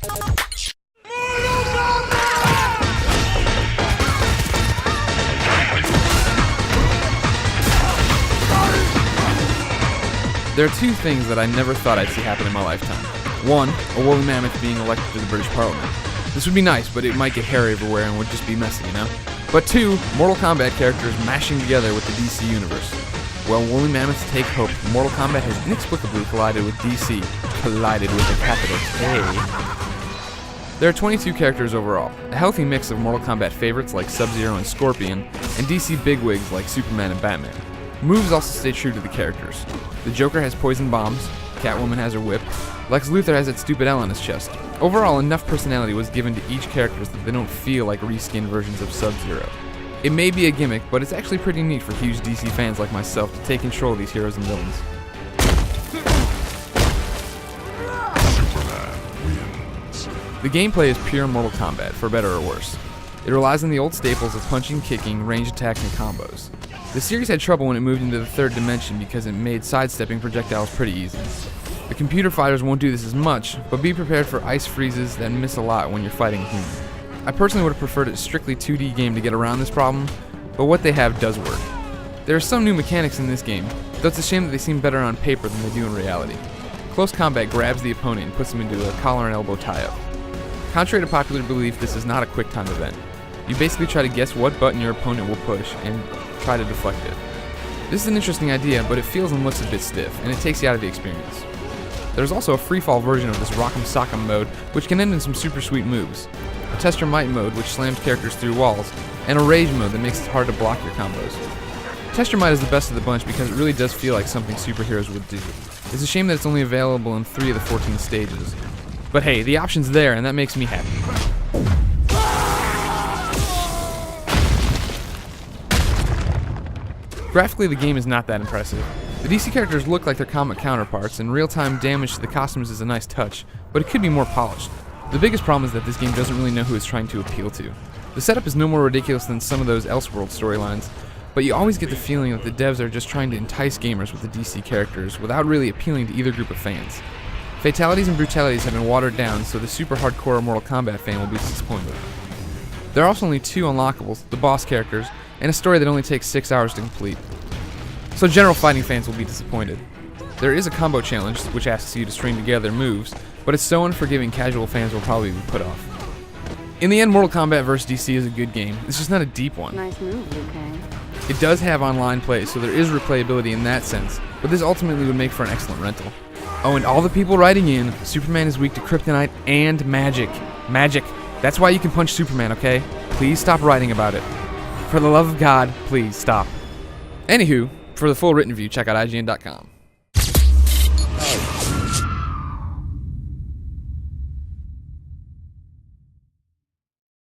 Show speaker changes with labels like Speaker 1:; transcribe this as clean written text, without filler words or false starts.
Speaker 1: There are two things that I never thought I'd see happen in my lifetime. One, a woolly mammoth being elected to the British Parliament. This would be nice, but it might get hairy everywhere and would just be messy, you know? But two, Mortal Kombat characters mashing together with the DC universe. Well, woolly mammoths take hope. Mortal Kombat has inexplicably collided with DC. Collided with a capital K. There are 22 characters overall, a healthy mix of Mortal Kombat favorites like Sub-Zero and Scorpion, and DC bigwigs like Superman and Batman. Moves also stay true to the characters. The Joker has poison bombs, Catwoman has her whip, Lex Luthor has that stupid L on his chest. Overall, enough personality was given to each character that they don't feel like reskinned versions of Sub-Zero. It may be a gimmick, but it's actually pretty neat for huge DC fans like myself to take control of these heroes and villains. The gameplay is pure Mortal Kombat, for better or worse. It relies on the old staples of punching, kicking, ranged attacks, and combos. The series had trouble when it moved into the third dimension because it made sidestepping projectiles pretty easy. The computer fighters won't do this as much, but be prepared for ice freezes that miss a lot when you're fighting a human. I personally would have preferred a strictly 2D game to get around this problem, but what they have does work. There are some new mechanics in this game, though it's a shame that they seem better on paper than they do in reality. Close combat grabs the opponent and puts them into a collar and elbow tie-up. Contrary to popular belief, this is not a quick time event. You basically try to guess what button your opponent will push and try to deflect it. This is an interesting idea, but it feels and looks a bit stiff, and it takes you out of the experience. There's also a free-fall version of this Rock'em Sock'em mode, which can end in some super sweet moves. A Test Your Might mode, which slams characters through walls, and a Rage mode that makes it hard to block your combos. Test Your Might is the best of the bunch because it really does feel like something superheroes would do. It's a shame that it's only available in 3 of the 14 stages. But hey, the option's there, and that makes me happy. Graphically, the game is not that impressive. The DC characters look like their comic counterparts, and real-time damage to the costumes is a nice touch, but it could be more polished. The biggest problem is that this game doesn't really know who it's trying to appeal to. The setup is no more ridiculous than some of those Elseworld storylines, but you always get the feeling that the devs are just trying to entice gamers with the DC characters without really appealing to either group of fans. Fatalities and brutalities have been watered down, so the super hardcore Mortal Kombat fan will be disappointed. There are also only 2 unlockables, the boss characters, and a story that only takes 6 hours to complete. So general fighting fans will be disappointed. There is a combo challenge, which asks you to string together moves, but it's so unforgiving casual fans will probably be put off. In the end, Mortal Kombat vs. DC is a good game. It's just not a deep one.
Speaker 2: Nice move, Liu Kang.
Speaker 1: It does have online play, so there is replayability in that sense, but this ultimately would make for an excellent rental. Oh, and all the people writing in, Superman is weak to kryptonite and magic. Magic. That's why you can punch Superman, okay? Please stop writing about it. For the love of God, please stop. Anywho, for the full written review, check out IGN.com.